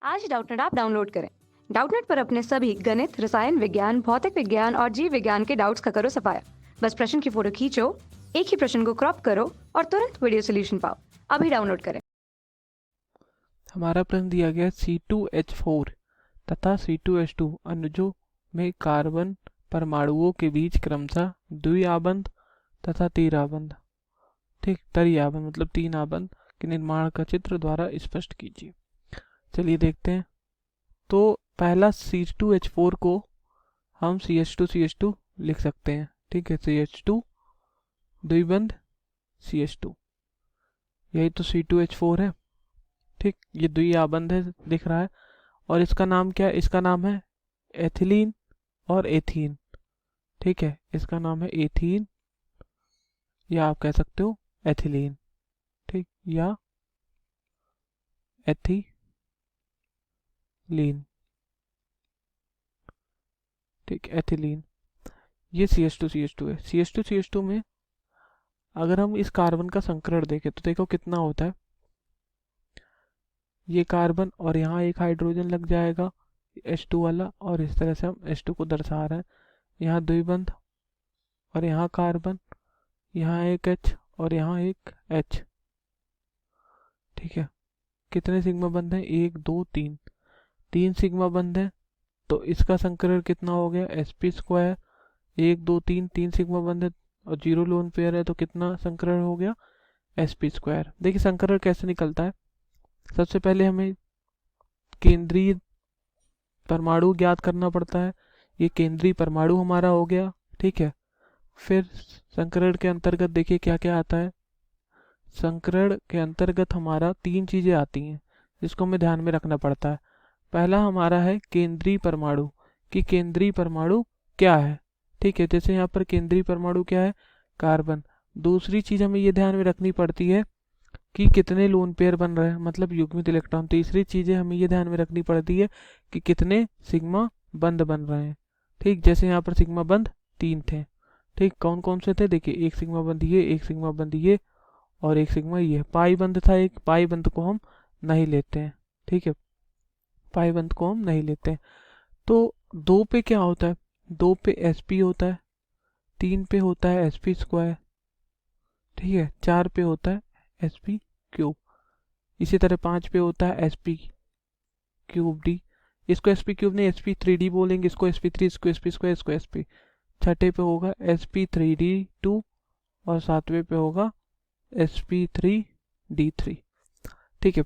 आज Doubtnut app download करें। Doubtnut पर अपने सभी गणित, रसायन विज्ञान, भौतिक विज्ञान और जीव विज्ञान के डाउट्स का करो सफाया। बस प्रश्न की फोटो खींचो, एक ही प्रश्न को क्रॉप करो और तुरंत वीडियो सोल्यूशन पाओ। अभी डाउनलोड करें। हमारा प्रश्न दिया गया C2H4 तथा C2H2 अनुजों में कार्बन परमाणुओं के बीच क्रमशः द्विआबंध तथा तीराबंध, ठीक, त्रिआबंध मतलब 3 आबंध के निर्माण का चित्र द्वारा स्पष्ट कीजिए। चलिए देखते हैं। तो पहला C2H4 को हम CH2 लिख सकते हैं, ठीक है, CH2 द्विबंध CH2, यही तो C2H4 है, ठीक। ये द्विआबंध है, दिख रहा है। और इसका नाम क्या है? इसका नाम है एथिलीन और एथीन, ठीक है, इसका नाम है एथीन या आप कह सकते हो एथिलीन, ठीक, या एथिलीन, ठीक, एथिलीन। ये CH2 है। CH2 में अगर हम इस कार्बन का संकरण देखें तो देखो कितना होता है। ये कार्बन और यहाँ एक हाइड्रोजन लग जाएगा H2 वाला, और इस तरह से हम H2 को दर्शा रहे हैं। यहाँ द्विबंध और यहाँ कार्बन, यहाँ एक H और यहाँ एक H, ठीक है। कितने सिग्मा बंध हैं? 1 2 3, 3 सिग्मा बंध है। तो इसका संकरण कितना हो गया? sp²। 1 2 3, 3 सिग्मा बंध है और 0 लोन पेयर है, तो कितना संकरण हो गया? sp²। देखिए संकरण कैसे निकलता है। सबसे पहले हमें केंद्रीय परमाणु ज्ञात करना पड़ता है। ये केंद्रीय परमाणु हमारा हो गया, ठीक है। फिर संकरण के अंतर्गत देखिए क्या क्या आता है। संकरण के अंतर्गत हमारा 3 चीजें आती हैं जिसको हमें ध्यान में रखना पड़ता है। पहला हमारा है केंद्रीय परमाणु, कि केंद्रीय परमाणु क्या है, ठीक है। जैसे यहाँ पर केंद्रीय परमाणु क्या है? कार्बन। दूसरी चीज हमें ये ध्यान में रखनी पड़ती है कि कितने लोन पेयर बन रहे हैं, मतलब युग्मित इलेक्ट्रॉन। तीसरी चीजें हमें ये ध्यान में रखनी पड़ती है कि कितने सिग्मा बंध बन रहे हैं, ठीक। जैसे यहाँ पर सिग्मा बंध 3 थे, ठीक। कौन कौन से थे? देखिए, एक सिग्मा बंध ये, एक सिग्मा बंध ये और एक सिग्मा ये। पाई बंध था एक, पाई बंध को हम नहीं लेते हैं, ठीक है, पाई बंध को हम नहीं लेते हैं। तो 2 पे क्या होता है? 2 पे sp होता है, 3 पे होता है sp², ठीक है, 4 पे होता है sp³। इसी तरह 5 पे होता है sp³d। इसको sp³ नहीं, sp3d बोलेंगे, इसको sp3, इसको sp², इसको sp। छठे पे होगा sp3d2 और 7वें पे होगा sp3d3, ठीक है।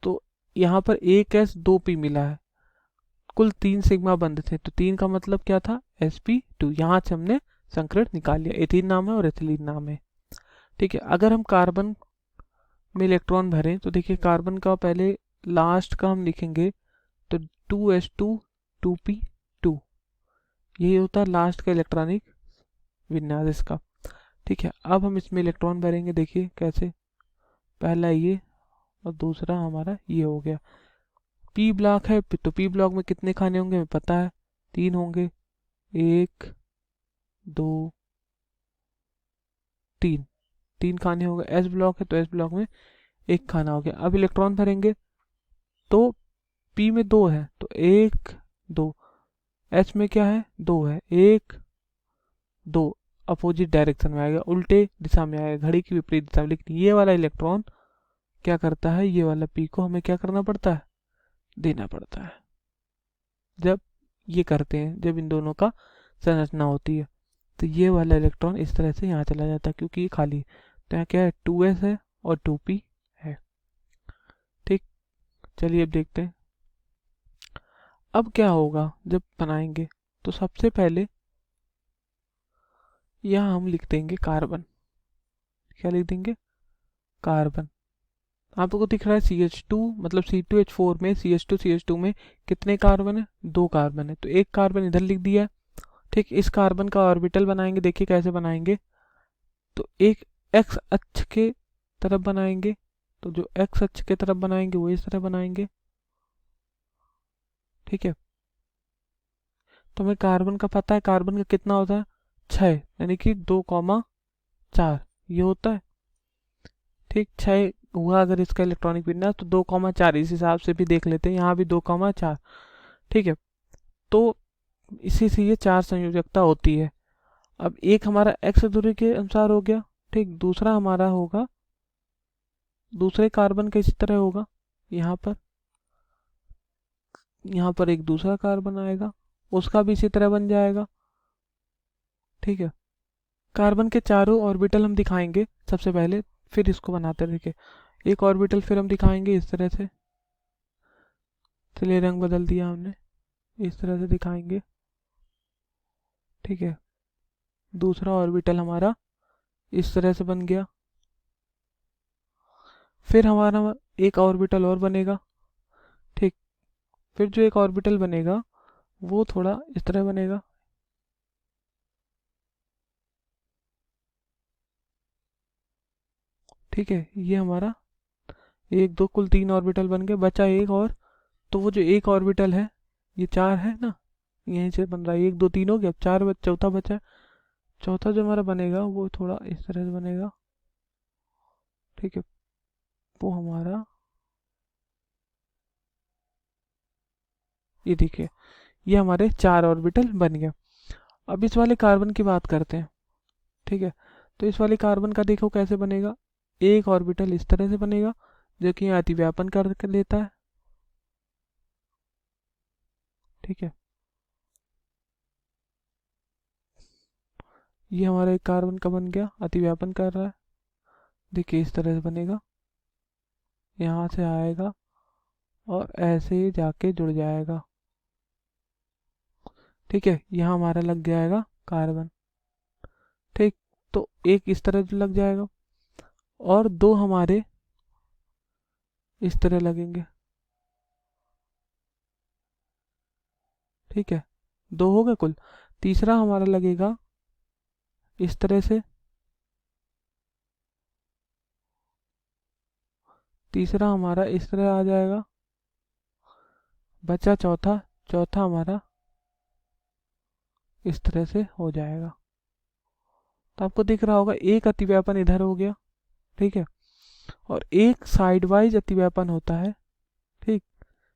तो यहाँ पर एक s 2 p मिला है, कुल 3 सिग्मा बंध थे, तो 3 का मतलब क्या था? sp2। यहाँ से हमने संकरण निकाल लिया। एथीन नाम है और एथिलीन नाम है, ठीक है। अगर हम कार्बन में इलेक्ट्रॉन भरें तो देखिए कार्बन का पहले लास्ट का हम लिखेंगे तो 2s2 2p2, यही होता है लास्ट का इलेक्ट्रॉनिक विन्यास इसका, ठीक है। अब हम इसमें इलेक्ट्रॉन भरेंगे, देखिए कैसे। पहला ये और दूसरा हमारा ये हो गया। पी ब्लॉक है तो पी ब्लॉक में कितने खाने होंगे हमें पता है, 3 होंगे, 1 2 3, 3 खाने हो गए। एस ब्लॉक है तो एस ब्लॉक में 1 खाना हो गया। अब इलेक्ट्रॉन भरेंगे तो पी में 2 है तो 1 2, एच में क्या है? 2 है, 1 2, अपोजिट डायरेक्शन में आएगा, उल्टे दिशा में आएगा, घड़ी की विपरीत दिशा में। लेकिन ये वाला इलेक्ट्रॉन क्या करता है? ये वाला पी को हमें क्या करना पड़ता है? देना पड़ता है। जब ये करते हैं, जब इन दोनों का संरचना होती है, तो ये वाला इलेक्ट्रॉन इस तरह से यहाँ चला जाता है क्योंकि ये खाली। तो यहाँ क्या है? 2s है और 2p है, ठीक। चलिए अब देखते हैं अब क्या होगा जब बनाएंगे। तो सबसे पहले यहाँ हम लिख देंगे कार्बन। क्या लिख देंगे? कार्बन। आपको दिख रहा है CH2 मतलब C2H4 में CH2 में कितने कार्बन है? 2 कार्बन है, तो एक कार्बन इधर लिख दिया है, ठीक। इस कार्बन का ऑर्बिटल बनाएंगे, देखिए कैसे बनाएंगे। तो एक x अक्ष के तरफ बनाएंगे, तो जो x अक्ष के तरफ बनाएंगे वो इस तरह बनाएंगे, ठीक है। तो हमें कार्बन का पता है, कार्बन का कितना होता है? 6, यानी कि 2,4 ये होता है, ठीक। 6 हुआ अगर इसका इलेक्ट्रॉनिक विन्यास तो 2,4 इस हिसाब से भी देख लेते हैं, यहाँ भी 2,4। ठीक है, तो इसी से ये 4 संयोजकता होती है। अब एक हमारा एक्स दूरी के अनुसार हो गया, ठीक। दूसरा हमारा होगा, दूसरे कार्बन का इसी तरह होगा, यहाँ पर एक दूसरा कार्बन आएगा, उसका भी इसी तरह बन जाएगा। ठीक है, कार्बन के चारों ऑर्बिटल हम दिखाएंगे सबसे पहले, फिर इसको बनाते देखिए। एक ऑर्बिटल फिर हम दिखाएंगे इस तरह से, चलिए रंग बदल दिया हमने, इस तरह से दिखाएंगे। ठीक है, दूसरा ऑर्बिटल हमारा इस तरह से बन गया। फिर हमारा एक ऑर्बिटल और बनेगा, ठीक। फिर जो एक ऑर्बिटल बनेगा वो थोड़ा इस तरह बनेगा। ठीक है, ये हमारा 1 2 कुल 3 ऑर्बिटल बन गए, बचा एक और। तो वो जो एक ऑर्बिटल है, ये 4 है ना, यहीं से बन रहा है, 1 2 3 हो गया, अब 4 चौथा बचा है। चौथा जो हमारा बनेगा वो थोड़ा इस तरह से बनेगा। ठीक है, वो हमारा ये देखिए, ये हमारे 4 ऑर्बिटल बन गए। अब इस वाले कार्बन की बात करते हैं। ठीक है, तो इस वाले कार्बन का देखो कैसे बनेगा। एक ऑर्बिटल इस तरह से बनेगा जो कि यहाँ अतिव्यापन कर लेता है। ठीक है, ये हमारा एक कार्बन का बन गया, अतिव्यापन कर रहा है। देखिए इस तरह से बनेगा, यहाँ से आएगा और ऐसे ही जाके जुड़ जाएगा। ठीक है, यहाँ हमारा लग जाएगा कार्बन। ठीक, तो एक इस तरह लग जाएगा और 2 हमारे इस तरह लगेंगे। ठीक है, 2 हो गए कुल। तीसरा हमारा लगेगा इस तरह से, तीसरा हमारा इस तरह आ जाएगा। बचा चौथा, चौथा हमारा इस तरह से हो जाएगा। तो आपको दिख रहा होगा एक अतिव्यापन इधर हो गया। ठीक है, और एक साइड वाइज अतिव्यापन होता है। ठीक,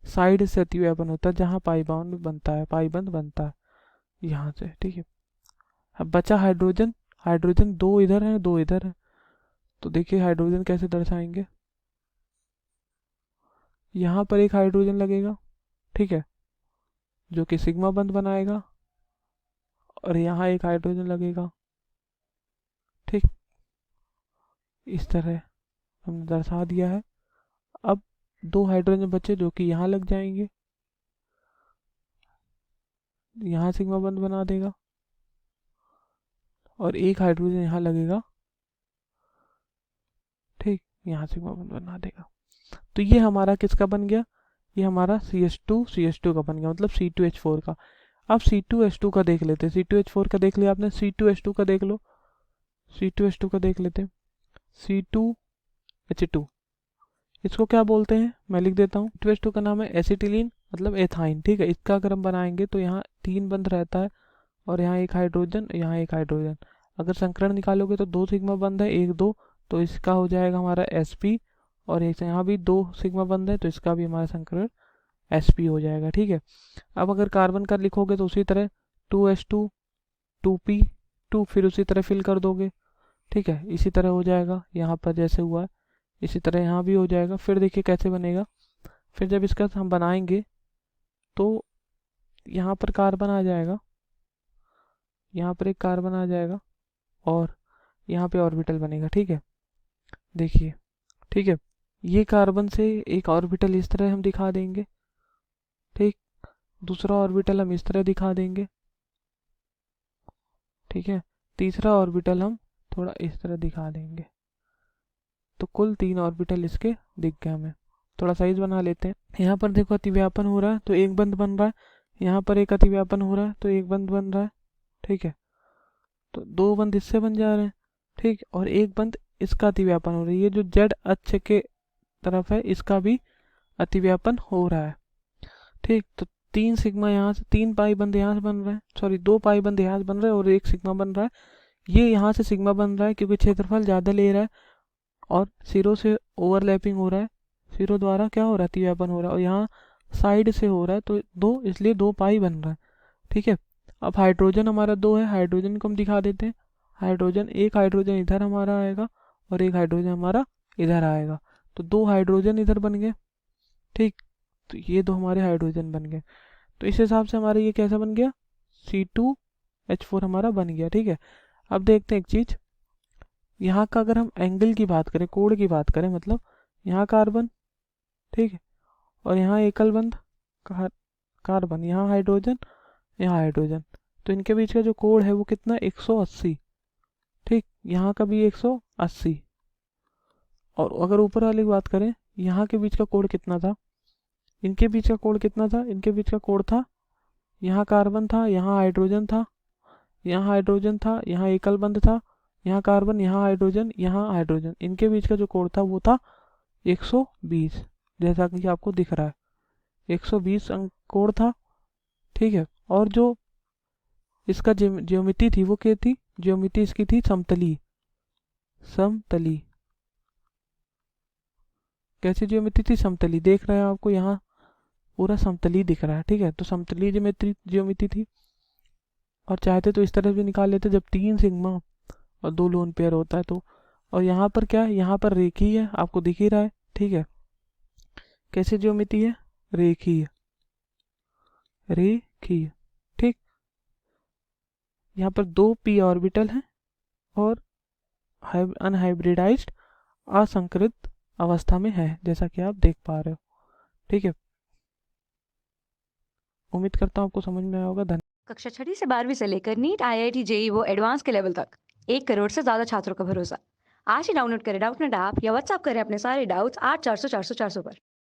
साइड से अतिव्यापन होता है जहाँ पाई बॉन्ड बनता है, पाई बंध बनता है यहाँ से। ठीक है, अब बचा हाइड्रोजन। हाइड्रोजन 2 इधर है, 2 इधर है। तो देखिए हाइड्रोजन कैसे दर्शाएंगे। यहाँ पर एक हाइड्रोजन लगेगा, ठीक है, जो कि सिग्मा बंध बनाएगा, और यहाँ एक हाइड्रोजन लगेगा। ठीक, इस तरह हमने दर्शा दिया है। अब 2 हाइड्रोजन बचे जो कि यहाँ लग जाएंगे, यहाँ सिग्मा बंध बना देगा, और एक हाइड्रोजन यहाँ लगेगा। ठीक, यहाँ सिग्मा बंध बना देगा। तो ये हमारा किसका बन गया, ये हमारा CH2 का बन गया, मतलब C2H4 का। अब C2H2 का देख लेते हैं। C2H4 का देख लिया आपने, C2H2 का देख लो। C2H2 का देख लेते हैं। C2H2 इसको क्या बोलते हैं, मैं लिख देता हूँ। C2H2 का नाम है एसिटिलीन, मतलब एथाइन। ठीक है, इसका अगर हम बनाएंगे तो यहाँ 3 बंध रहता है, और यहाँ एक हाइड्रोजन, यहाँ एक हाइड्रोजन। अगर संकरण निकालोगे तो 2 सिग्मा बंध है, 1 2, तो इसका हो जाएगा हमारा Sp, और एक यहाँ भी 2 सिग्मा बंध है, तो इसका भी हमारा संकरण Sp हो जाएगा। ठीक है, अब अगर कार्बन का लिखोगे तो उसी तरह 2H2 2P2, फिर उसी तरह फिल कर दोगे। ठीक है, इसी तरह हो जाएगा, यहाँ पर जैसे हुआ है इसी तरह यहाँ भी हो जाएगा। फिर देखिए कैसे बनेगा। फिर जब इसका हम बनाएंगे तो यहाँ पर कार्बन आ जाएगा, यहाँ पर एक कार्बन आ जाएगा, और यहाँ पे ऑर्बिटल बनेगा। ठीक है, देखिए, ठीक है, ये कार्बन से एक ऑर्बिटल इस तरह हम दिखा देंगे। ठीक, दूसरा ऑर्बिटल हम इस तरह दिखा देंगे। ठीक है, तीसरा ऑर्बिटल हम थोड़ा इस तरह दिखा देंगे। तो कुल 3 ऑर्बिटल इसके दिख गए हमें। थोड़ा साइज बना लेते हैं। यहाँ पर देखो अतिव्यापन हो रहा है तो एक बंध बन रहा है, यहाँ पर एक अतिव्यापन हो रहा है तो एक बंध बन रहा है। ठीक है, तो 2 बंध इससे बन जा रहे हैं। ठीक, और एक बंध इसका अतिव्यापन हो रहा है। ये जो जेड अक्ष के तरफ है इसका भी अतिव्यापन हो रहा है। ठीक, तो 3 सिग्मा यहाँ से, 3 पाई बंध यहाँ से बन रहे हैं, सॉरी 2 पाई बंध यहाँ से बन रहे हैं और एक सिग्मा बन रहा है। ये यहाँ से सिग्मा बन रहा है क्योंकि क्षेत्रफल ज़्यादा ले रहा है, और सिरों से ओवरलैपिंग हो रहा है, सिरों द्वारा क्या हो रहा है, अतिव्यापन हो रहा है, और यहाँ साइड से हो रहा है, तो दो, इसलिए दो पाई बन रहा है। ठीक है, अब हाइड्रोजन हमारा दो है, हाइड्रोजन को हम दिखा देते हैं। हाइड्रोजन, एक हाइड्रोजन इधर हमारा आएगा और एक हाइड्रोजन हमारा इधर आएगा, तो दो हाइड्रोजन इधर बन गए। ठीक, तो ये दो हमारे हाइड्रोजन बन गए। तो इस हिसाब से हमारा ये कैसा बन गया, C2H4 हमारा बन गया। ठीक है, अब देखते हैं एक चीज, यहाँ का अगर हम एंगल की बात करें, कोण की बात करें, मतलब यहाँ कार्बन, ठीक है, और यहाँ एकल बंध कार्बन, यहाँ हाइड्रोजन, यहाँ हाइड्रोजन, तो इनके बीच का जो कोण है वो कितना, 180। ठीक, यहाँ का भी 180। और अगर ऊपर वाले की बात करें, यहाँ के बीच का कोण कितना था, इनके बीच का कोण कितना था, इनके बीच का कोण था, यहाँ कार्बन था, यहाँ हाइड्रोजन था, यहाँ हाइड्रोजन था, यहाँ एकल बंध था, यहाँ कार्बन, यहाँ हाइड्रोजन, यहाँ हाइड्रोजन, इनके बीच का जो कोण था वो था 120, जैसा कि आपको दिख रहा है 120 अंक कोण था। ठीक है, और जो इसका ज्योमिति थी वो क्या थी, ज्योमिति इसकी थी समतली। समतली, कैसी ज्योमिति थी, समतली, देख रहे हैं आपको यहाँ पूरा समतली दिख रहा है। ठीक है, तो समतली ज्योमिति थी, और चाहते तो इस तरह भी निकाल लेते जब 3 सिग्मा और 2 लोन पेयर होता है तो। और यहाँ पर क्या है, यहाँ पर रेखीय है, आपको दिख ही रहा है। ठीक है, कैसी ज्योमिति है, रेखीय, रेखीय। ठीक, यहाँ पर 2 p ऑर्बिटल हैं और अनहाइब्रिडाइज्ड असंकृत अवस्था में है, जैसा कि आप देख पा रहे हो। ठीक है, उम्मीद करता हूँ आपको समझ में आया होगा। धन्यवाद। कक्षा 6वीं से 12वीं से लेकर नीट, IIT, JEE वो एडवांस के लेवल तक 1 करोड़ से ज्यादा छात्रों का भरोसा। आज ही डाउनलोड करें डाउटनेट ऐप या व्हाट्सएप करें अपने सारे डाउट्स 8400 400 400 पर।